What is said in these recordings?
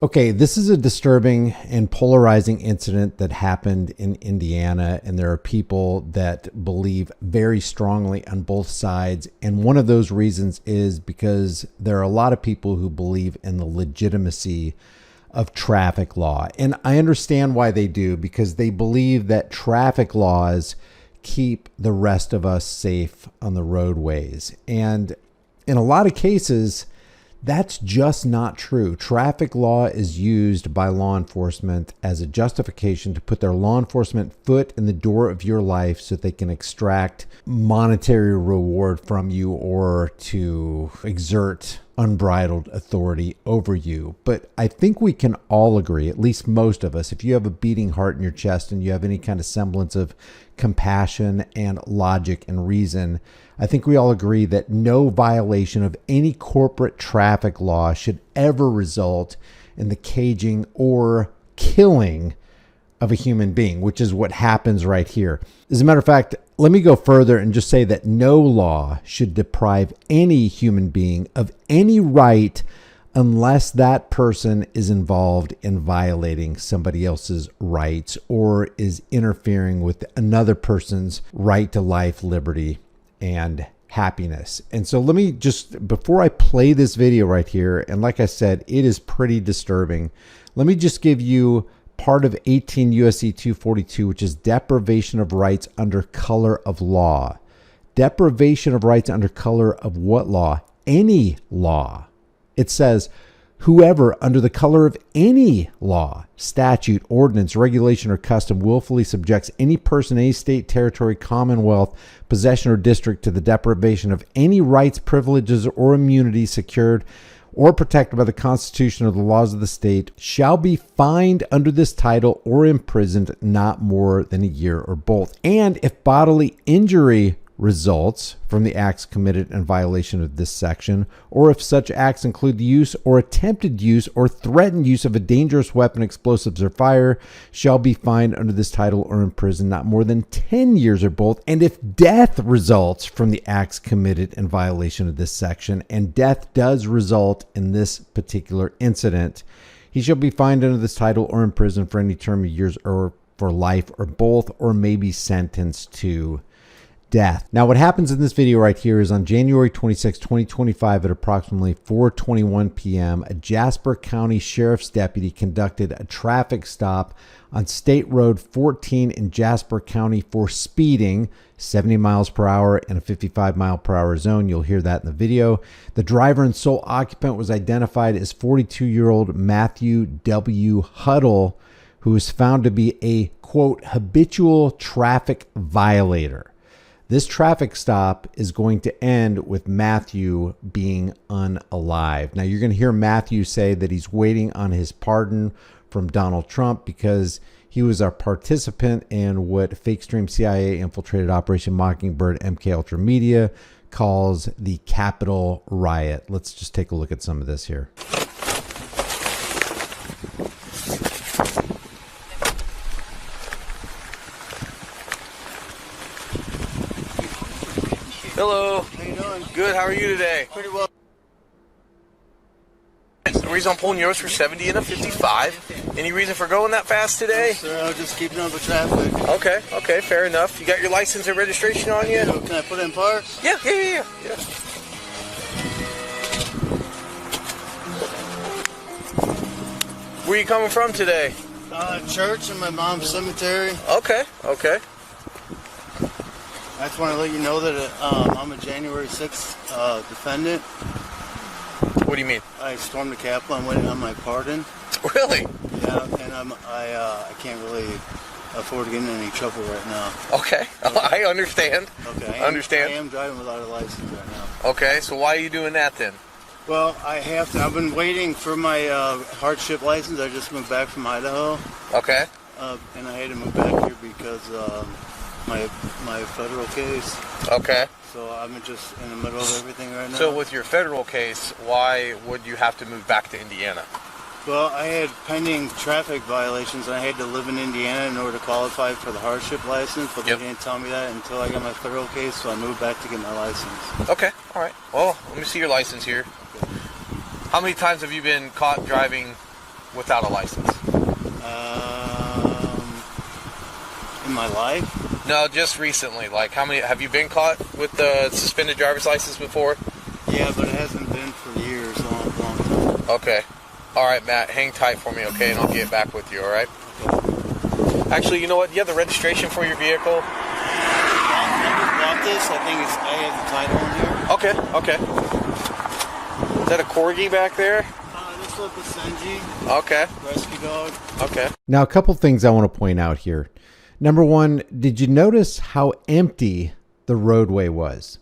Okay, this is a disturbing and polarizing incident that happened in Indiana, and there are people that believe very strongly on both sides. And one of those reasons is because there are a lot of people who believe in the legitimacy of traffic law. And I understand why they do, because they believe that traffic laws keep the rest of us safe on the roadways. And in a lot of cases, that's just not true. Traffic law is used by law enforcement as a justification to put their law enforcement foot in the door of your life so they can extract monetary reward from you or to exert unbridled authority over you. But I think we can all agree, at least most of us, if you have a beating heart in your chest and you have any kind of semblance of compassion and logic and reason, I think we all agree that no violation of any corporate traffic law should ever result in the caging or killing of a human being, which is what happens right here. As a matter of fact, let me go further and just say that no law should deprive any human being of any right unless that person is involved in violating somebody else's rights or is interfering with another person's right to life, liberty, and happiness. And so let me just, before I play this video right here, and like I said, it is pretty disturbing, let me just give you part of 18 U.S.C. 242, which is deprivation of rights under color of law. Deprivation of rights under color of what law? Any law. It says, whoever under the color of any law, statute, ordinance, regulation, or custom willfully subjects any person, any state, territory, commonwealth, possession, or district to the deprivation of any rights, privileges, or immunities secured or protected by the Constitution or the laws of the state shall be fined under this title or imprisoned not more than a year or both. And if bodily injury results from the acts committed in violation of this section, or if such acts include the use or attempted use or threatened use of a dangerous weapon, explosives, or fire, shall be fined under this title or imprisoned not more than 10 years or both. And if death results from the acts committed in violation of this section, and death does result in this particular incident, he shall be fined under this title or imprisoned for any term of years or for life or both, or may be sentenced to death. Now, what happens in this video right here is on January 26, 2025 at approximately 4:21 p.m., a Jasper County Sheriff's deputy conducted a traffic stop on State Road 14 in Jasper County for speeding 70 miles per hour in a 55 mile per hour zone. You'll hear that in the video. The driver and sole occupant was identified as 42-year-old Matthew W. Huddle, who was found to be a, quote, habitual traffic violator. This traffic stop is going to end with Matthew being unalive. Now, you're going to hear Matthew say that he's waiting on his pardon from Donald Trump because he was a participant in what fake stream CIA infiltrated Operation Mockingbird MK Ultra Media calls the Capitol riot. Let's just take a look at some of this here. Hello. How you doing? Good. How are you today? Pretty well. The reason I'm pulling yours for 70 and a 55. Any reason for going that fast today? No, sir, I was just keeping up with traffic. Okay, fair enough. You got your license and registration on you? So can I put it in park? Yeah. Where are you coming from today? Church and my mom's cemetery. Okay. I just want to let you know that I'm a January 6th defendant. What do you mean? I stormed the Capitol. I'm waiting on my pardon. Really? Yeah, and I can't really afford to get in any trouble right now. Okay. I understand. Okay. I am driving without a license right now. Okay, so why are you doing that then? Well, I have to. I've been waiting for my hardship license. I just moved back from Idaho. Okay. And I had to move back here because my federal case. Okay. So I'm just in the middle of everything right now. So with your federal case, why would you have to move back to Indiana? Well, I had pending traffic violations, and I had to live in Indiana in order to qualify for the hardship license, but they didn't tell me that until I got my federal case, so I moved back to get my license. Okay, all right. Well, let me see your license here. How many times have you been caught driving without a license? In my life? No, just recently. Like, how many have you been caught with the suspended driver's license before? Yeah, but it hasn't been for years, long time. Okay. All right, Matt, hang tight for me, okay, and I'll get back with you, all right? Actually, you know what? You have the registration for your vehicle? About this, I have the title in here. Okay. Is that a corgi back there? This was the Senji. Okay. Rescue dog. Okay. Now, a couple things I want to point out here. Number one, did you notice how empty the roadway was?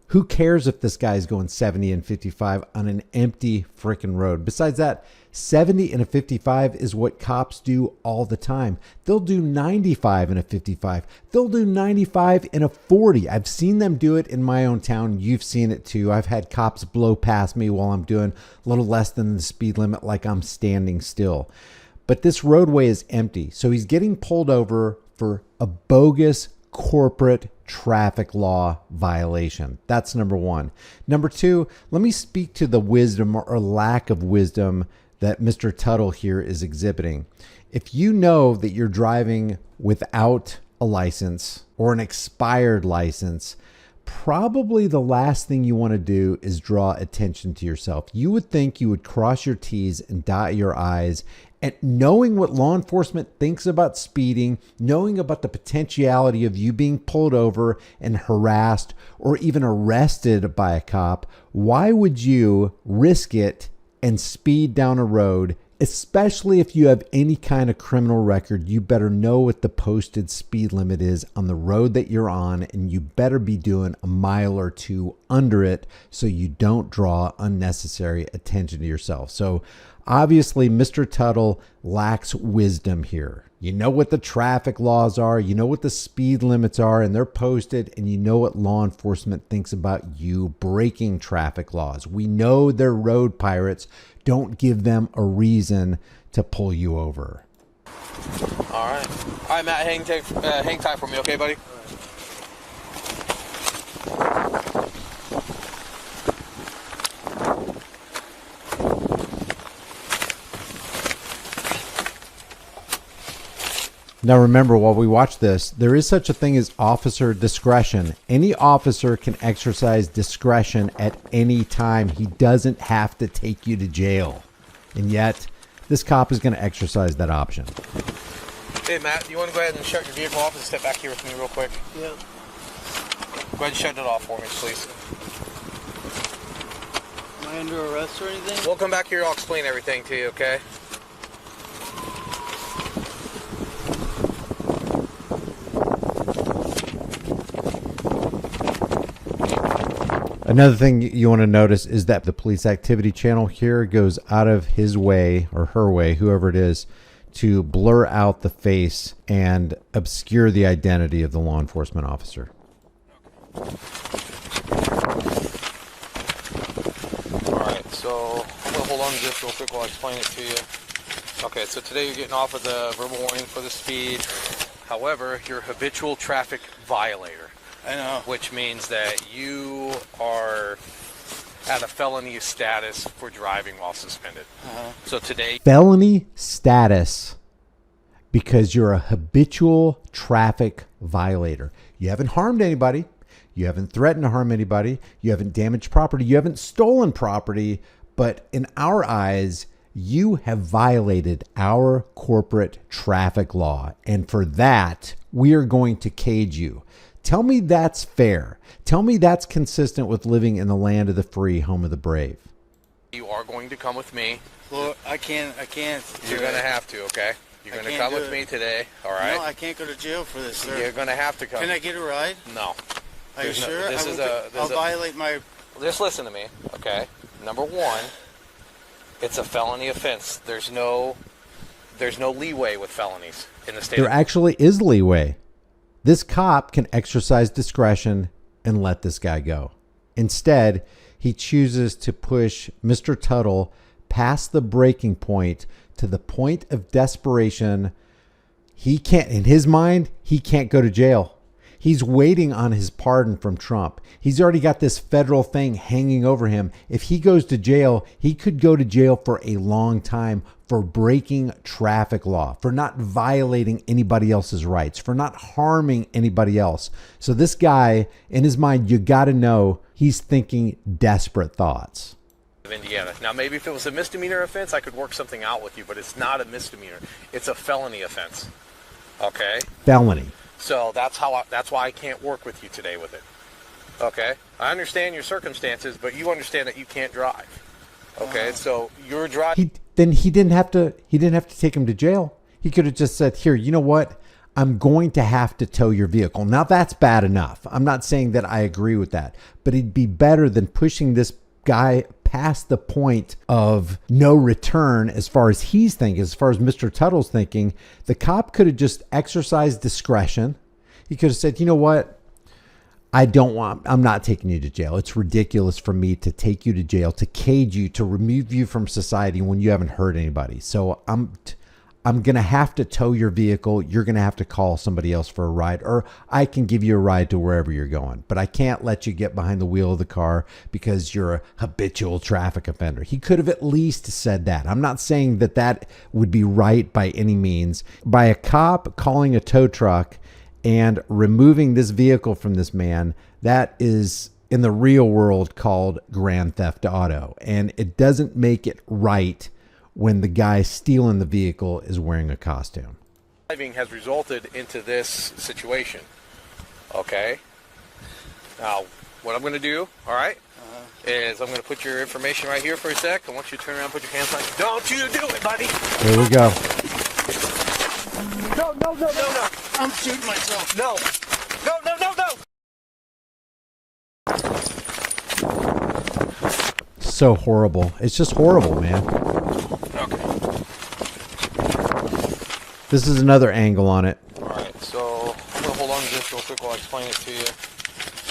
Who cares if this guy's going 70 and 55 on an empty freaking road? Besides that, 70 and a 55 is what cops do all the time. They'll do 95 and a 55. They'll do 95 and a 40. I've seen them do it in my own town. You've seen it too. I've had cops blow past me while I'm doing a little less than the speed limit, like I'm standing still. But this roadway is empty. So he's getting pulled over for a bogus corporate traffic law violation. That's number one. Number two, let me speak to the wisdom or lack of wisdom that Mr. Tuttle here is exhibiting. If you know that you're driving without a license or an expired license, probably the last thing you want to do is draw attention to yourself. You would think you would cross your T's and dot your I's, and knowing what law enforcement thinks about speeding, knowing about the potentiality of you being pulled over and harassed or even arrested by a cop, why would you risk it and speed down a road? Especially if you have any kind of criminal record, you better know what the posted speed limit is on the road that you're on, and you better be doing a mile or two under it so you don't draw unnecessary attention to yourself. So obviously, Mr. Tuttle lacks wisdom here. You know what the traffic laws are, you know what the speed limits are, and they're posted, and you know what law enforcement thinks about you breaking traffic laws. We know they're road pirates. Don't give them a reason to pull you over. All right, Matt, hang tight for me, okay, buddy? Now remember, while we watch this, there is such a thing as officer discretion. Any officer can exercise discretion at any time. He doesn't have to take you to jail. And yet, this cop is going to exercise that option. Hey, Matt, you want to go ahead and shut your vehicle off and step back here with me real quick? Yeah. Go ahead and shut it off for me, please. Am I under arrest or anything? We'll come back here, I'll explain everything to you, okay? Another thing you want to notice is that the police activity channel here goes out of his way or her way, whoever it is, to blur out the face and obscure the identity of the law enforcement officer. All right, so I'm going to hold on to this real quick while I explain it to you. Okay, so today you're getting off of the verbal warning for the speed. However, you're a habitual traffic violator. I know. Which means that you are at a felony status for driving while suspended. So today... Felony status because you're a habitual traffic violator. You haven't harmed anybody. You haven't threatened to harm anybody. You haven't damaged property. You haven't stolen property. But in our eyes, you have violated our corporate traffic law. And for that, we are going to cage you. Tell me that's fair. Tell me that's consistent with living in the land of the free, home of the brave. You are going to come with me. Well, I can't. You're going to have to, okay? You're going to come with me today, all right? No, I can't go to jail for this, sir. You're going to have to come. Can I get a ride? No. Are you sure? I'll violate my... Just listen to me, okay? Number one, it's a felony offense. There's no leeway with felonies in the state. There actually is leeway. This cop can exercise discretion and let this guy go. Instead, he chooses to push Mr. Tuttle past the breaking point to the point of desperation. He can't, in his mind, he can't go to jail. He's waiting on his pardon from Trump. He's already got this federal thing hanging over him. If he goes to jail, he could go to jail for a long time for breaking traffic law, for not violating anybody else's rights, for not harming anybody else. So this guy, in his mind, you got to know he's thinking desperate thoughts. Of Indiana. Now, maybe if it was a misdemeanor offense, I could work something out with you, but it's not a misdemeanor. It's a felony offense. Okay? Felony. So that's why I can't work with you today with it. Okay? I understand your circumstances, but you understand that you can't drive. Okay? So you're driving. He didn't have to take him to jail. He could have just said, here, you know what? I'm going to have to tow your vehicle. Now that's bad enough. I'm not saying that I agree with that, but it'd be better than pushing this guy past the point of no return as far as he's thinking, as far as Mr. Tuttle's thinking. The cop could have just exercised discretion. He could have said, you know what? I'm not taking you to jail. It's ridiculous for me to take you to jail, to cage you, to remove you from society when you haven't hurt anybody. So I'm going to have to tow your vehicle. You're going to have to call somebody else for a ride, or I can give you a ride to wherever you're going. But I can't let you get behind the wheel of the car because you're a habitual traffic offender. He could have at least said that. I'm not saying that that would be right by any means. By a cop calling a tow truck and removing this vehicle from this man, that is in the real world called grand theft auto. And it doesn't make it right when the guy stealing the vehicle is wearing a costume. Driving has resulted into this situation. Okay? Now, what I'm going to do, all right, is I'm going to put your information right here for a sec. I want you to turn around and put your hands on. Don't you do it, buddy! Here we go. No. I'm shooting myself. No. So horrible. It's just horrible, man. Okay. This is another angle on it. All right, so I'm going to hold on to this real quick while I explain it to you.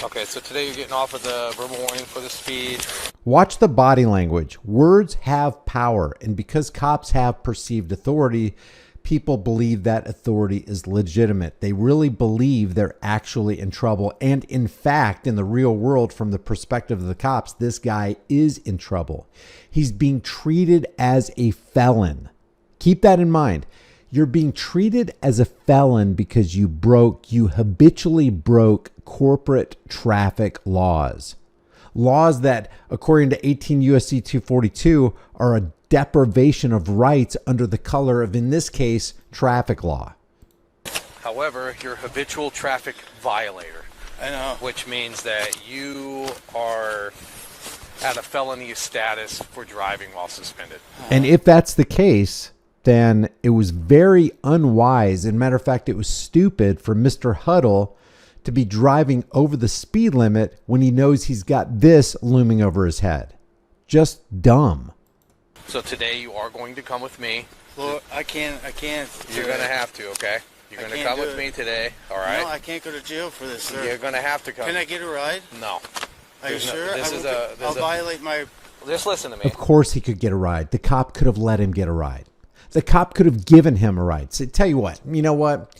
Okay, so today you're getting off of the verbal warning for the speed. Watch the body language. Words have power, and because cops have perceived authority, people believe that authority is legitimate. They really believe they're actually in trouble. And in fact, in the real world, from the perspective of the cops, this guy is in trouble. He's being treated as a felon. Keep that in mind. You're being treated as a felon because you habitually broke corporate traffic laws. Laws that, according to 18 U.S.C. 242, are a deprivation of rights under the color of, in this case, traffic law. However, you're a habitual traffic violator. I know. Which means that you are at a felony status for driving while suspended. And if that's the case, then it was very unwise. And matter of fact, it was stupid for Mr. Huddle to be driving over the speed limit when he knows he's got this looming over his head. Just dumb. So today you are going to come with me. Well, I can't. You're going to have to, okay? You're going to come with me today, all right? No, I can't go to jail for this, sir. You're going to have to come. Can I get a ride? No. Are you sure? I'll violate my... Just listen to me. Of course he could get a ride. The cop could have let him get a ride. The cop could have given him a ride. So tell you what, you know what?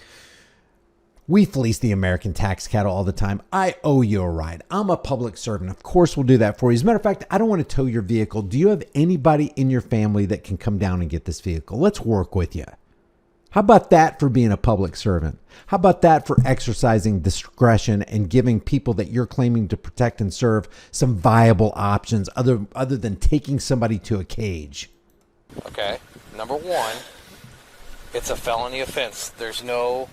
We fleece the American tax cattle all the time. I owe you a ride. I'm a public servant. Of course we'll do that for you. As a matter of fact, I don't want to tow your vehicle. Do you have anybody in your family that can come down and get this vehicle? Let's work with you. How about that for being a public servant? How about that for exercising discretion and giving people that you're claiming to protect and serve some viable options other than taking somebody to a cage? Okay. Number one, it's a felony offense. There's no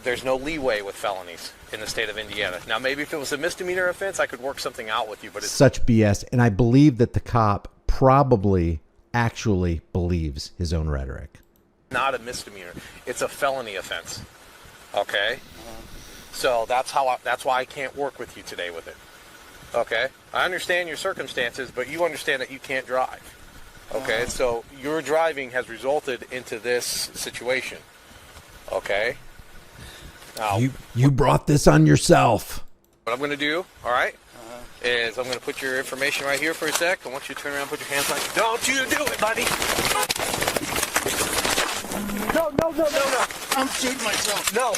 leeway with felonies in the state of Indiana. Now, maybe if it was a misdemeanor offense, I could work something out with you, but it's such BS. And I believe that the cop probably actually believes his own rhetoric. Not a misdemeanor. It's a felony offense. Okay? So that's why I can't work with you today with it. Okay? I understand your circumstances, but you understand that you can't drive. Okay? So your driving has resulted into this situation. Okay? Now, you brought this on yourself. what I'm going to do, all right, is I'm going to put your information right here for a sec. I want you to turn around and put your hands on. Don't you do it, buddy! No. I'm shooting myself. No.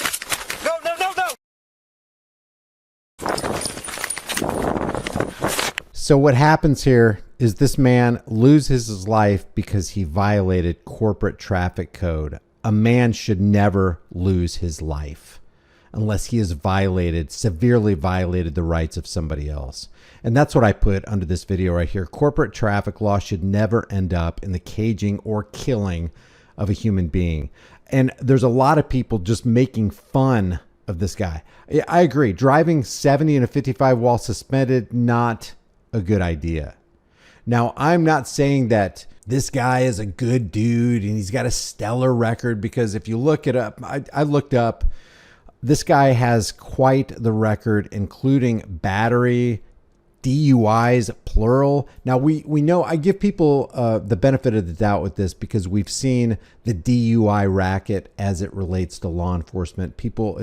So what happens here is this man loses his life because he violated corporate traffic code. A man should never lose his life unless he has severely violated the rights of somebody else. And that's what I put under this video right here. Corporate traffic law should never end up in the caging or killing of a human being. And there's a lot of people just making fun of this guy. I agree. Driving 70 and a 55 while suspended, not a good idea. Now, I'm not saying that this guy is a good dude and he's got a stellar record, because if you look it up, I looked up, this guy has quite the record, including battery, DUIs, plural. Now, we know, I give people the benefit of the doubt with this because we've seen the DUI racket as it relates to law enforcement.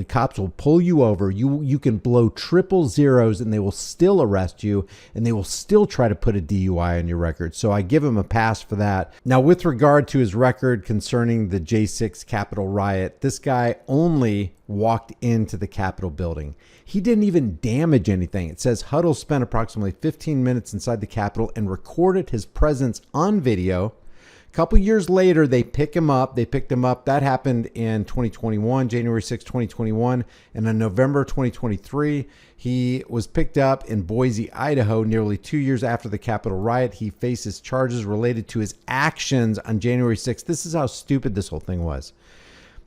Cops will pull you over. You can blow triple zeros and they will still arrest you, and they will still try to put a DUI on your record. So I give him a pass for that. Now, with regard to his record concerning the J6 Capitol riot, this guy only walked into the Capitol building. He didn't even damage anything. It says Huddle spent approximately 15 minutes inside the Capitol and recorded his presence on video. A couple years later, they picked him up. That happened in 2021, January 6, 2021. And in November 2023, he was picked up in Boise, Idaho. Nearly 2 years after the Capitol riot, he faces charges related to his actions on January 6th. This is how stupid this whole thing was.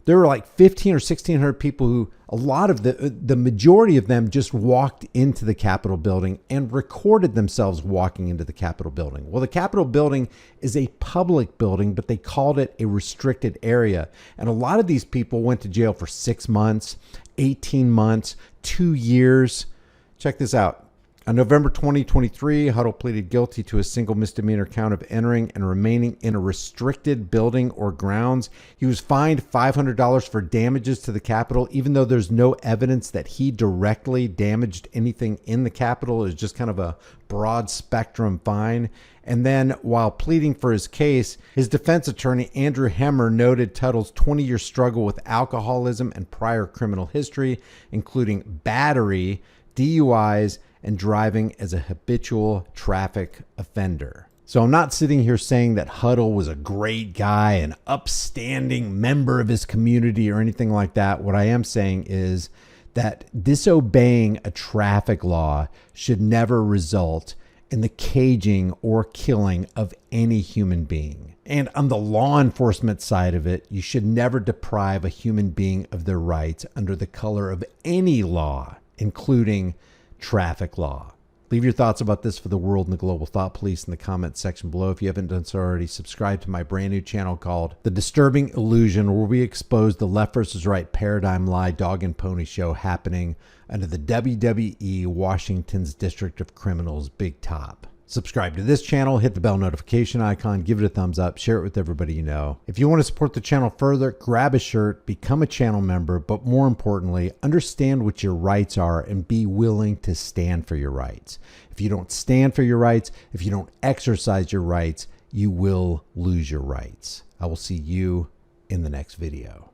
There were like 15 or 1,600 people who, a lot of the majority of them just walked into the Capitol building and recorded themselves walking into the Capitol building. Well, the Capitol building is a public building, but they called it a restricted area. And a lot of these people went to jail for 6 months, 18 months, 2 years. Check this out. On November 2023, Huddle pleaded guilty to a single misdemeanor count of entering and remaining in a restricted building or grounds. He was fined $500 for damages to the Capitol, even though there's no evidence that he directly damaged anything in the Capitol. It was just kind of a broad spectrum fine. And then while pleading for his case, his defense attorney, Andrew Hemmer, noted Tuttle's 20-year struggle with alcoholism and prior criminal history, including battery, DUIs, and driving as a habitual traffic offender. So I'm not sitting here saying that Huddle was a great guy, an upstanding member of his community or anything like that. What I am saying is that disobeying a traffic law should never result in the caging or killing of any human being. And on the law enforcement side of it, you should never deprive a human being of their rights under the color of any law, including traffic law. Leave your thoughts about this for the world and the global thought police in the comments section below. If you haven't done so already, subscribe to my brand new channel called The Disturbing Illusion, where we expose the left versus right paradigm lie dog and pony show happening under the WWE Washington's District of Criminals Big Top. Subscribe to this channel, hit the bell notification icon, give it a thumbs up, share it with everybody you know. If you want to support the channel further, grab a shirt, become a channel member, but more importantly, understand what your rights are and be willing to stand for your rights. If you don't stand for your rights, if you don't exercise your rights, you will lose your rights. I will see you in the next video.